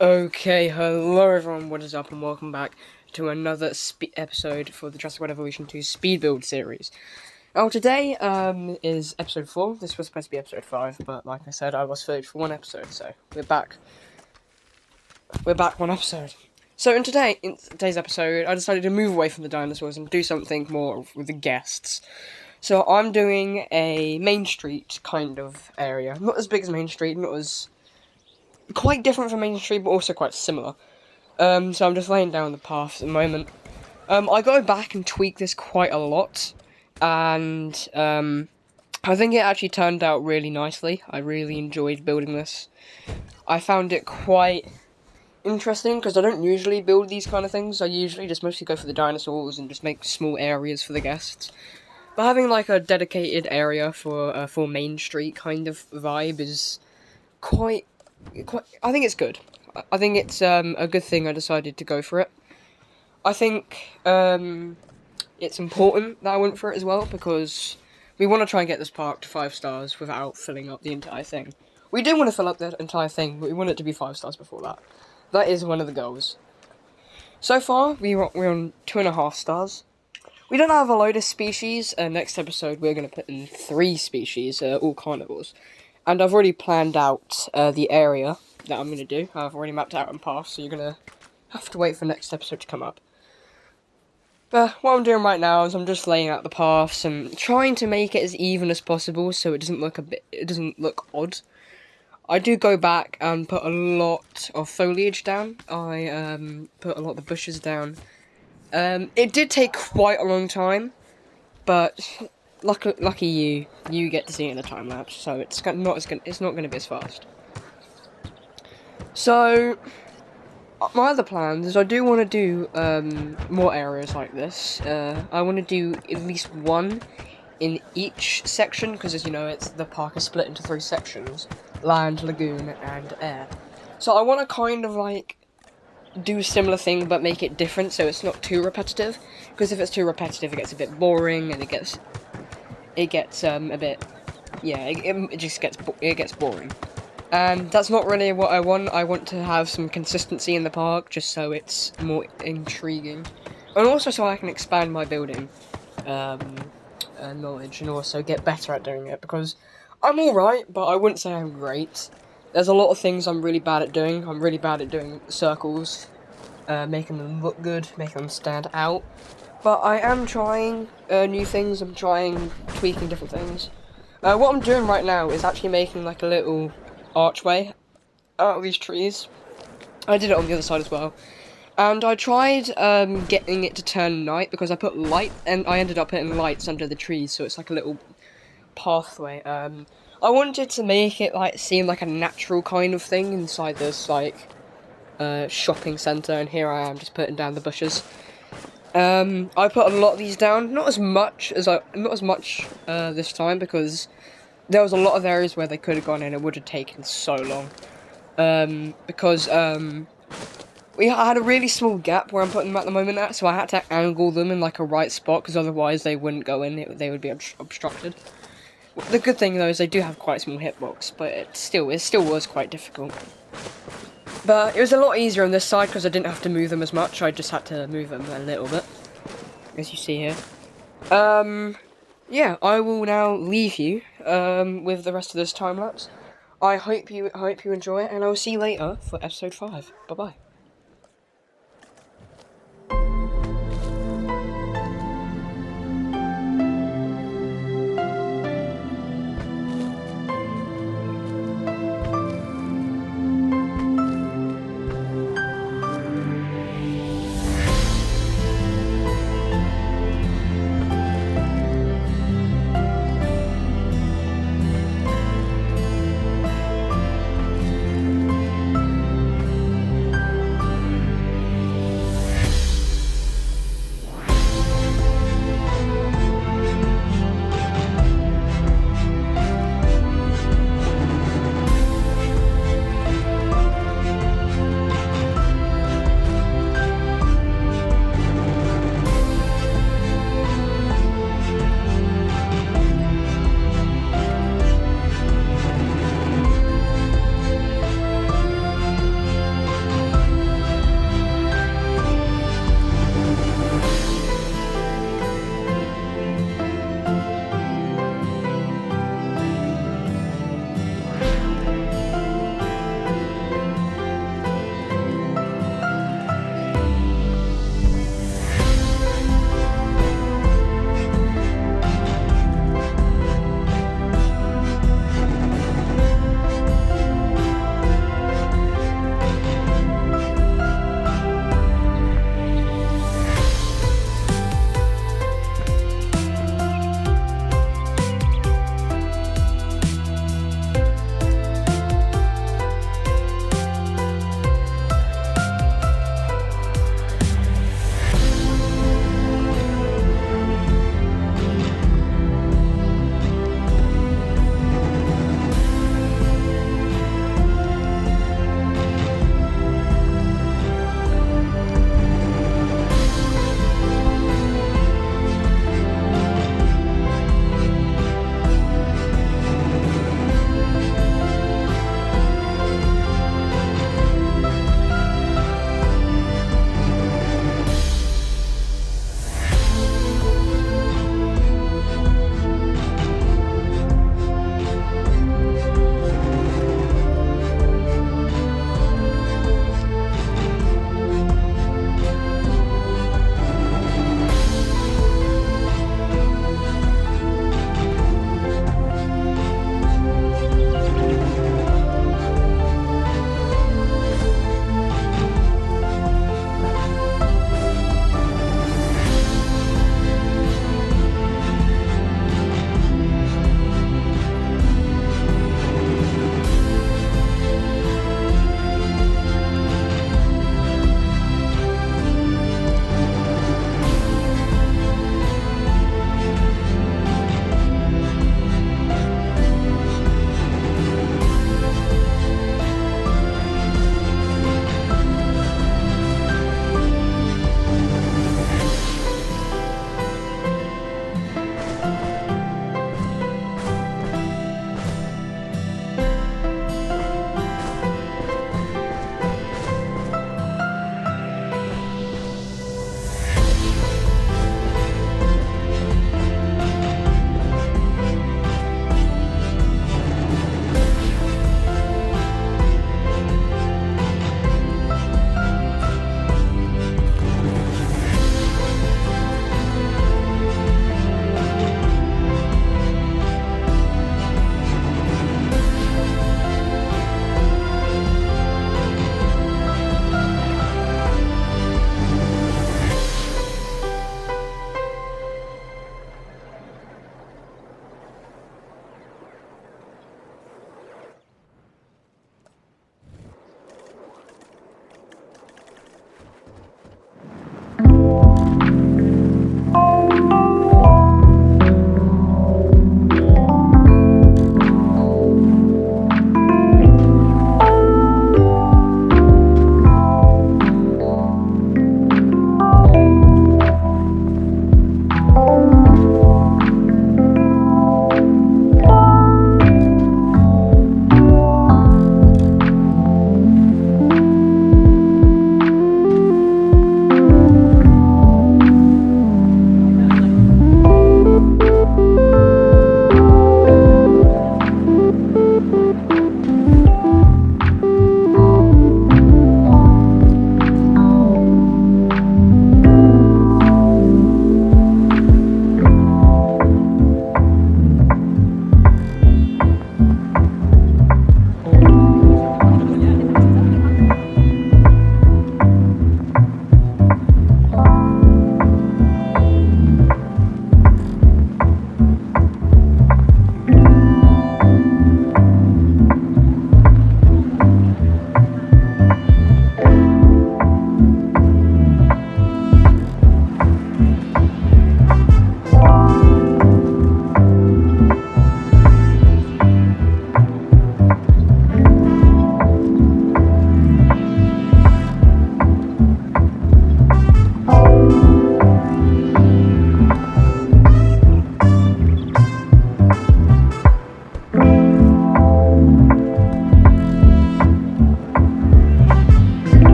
Okay, hello everyone, what is up, and welcome back to another episode for the Jurassic Evolution 2 Speed Build series. Now today, is episode 4. This was supposed to be episode 5, but like I said, I was footage for one episode, so we're back. We're back one episode. So in today's episode, I decided to move away from the dinosaurs and do something more with the guests. So I'm doing a Main Street kind of area. Not as big as Main Street, not as... quite different from Main Street, but also quite similar. So I'm just laying down the path at the moment. I go back and tweak this quite a lot, and I think it actually turned out really nicely. I really enjoyed building this. I found it quite interesting, because I don't usually build these kind of things. I usually just mostly go for the dinosaurs and just make small areas for the guests. But having like a dedicated area for Main Street kind of vibe is quite, I think it's good. I think it's a good thing I decided to go for it. I think it's important that I went for it as well, because we want to try and get this park to 5 stars without filling up the entire thing. We do want to fill up the entire thing, but we want it to be 5 stars before that. That is one of the goals. So far, we're on 2.5 stars. We don't have a load of species. Next episode, we're going to put in 3 species, all carnivores. And I've already planned out the area that I'm going to do. I've already mapped out on path, so you're going to have to wait for next episode to come up. But what I'm doing right now is I'm just laying out the paths and trying to make it as even as possible, so it doesn't look odd. I do go back and put a lot of foliage down. I put a lot of the bushes down. It did take quite a long time, but lucky you get to see it in a time lapse, so it's not going to be as fast. So my other plans is I do want to do more areas like this. I want to do at least one in each section, because as you know, the park is split into 3 sections: land, lagoon, and air. So I want to kind of like do a similar thing but make it different, so it's not too repetitive, because if it's too repetitive it gets a bit boring, and it gets a bit, yeah, it gets boring. And that's not really what I want. I want to have some consistency in the park, just so it's more intriguing, and also so I can expand my building knowledge, and also get better at doing it, because I'm alright, but I wouldn't say I'm great. There's a lot of things I'm really bad at doing. I'm really bad at doing circles, making them look good, making them stand out. But I am trying new things. I'm tweaking different things. What I'm doing right now is actually making like a little archway out of these trees. I did it on the other side as well. And I tried getting it to turn night, because I put light, and I ended up putting lights under the trees, so it's like a little pathway. I wanted to make it like seem like a natural kind of thing inside this like shopping centre, and here I am just putting down the bushes. I put a lot of these down, not as much this time, because there was a lot of areas where they could have gone in. It would have taken so long, because we had a really small gap where I'm putting them at the moment so I had to angle them in like a right spot, because otherwise they wouldn't go in. They would be obstructed. The good thing though is they do have quite a small hitbox, but it still was quite difficult. But it was a lot easier on this side, because I didn't have to move them as much. I just had to move them a little bit, as you see here. Yeah, I will now leave you with the rest of this time lapse. I hope you enjoy it, and I will see you later for episode 5. Bye bye.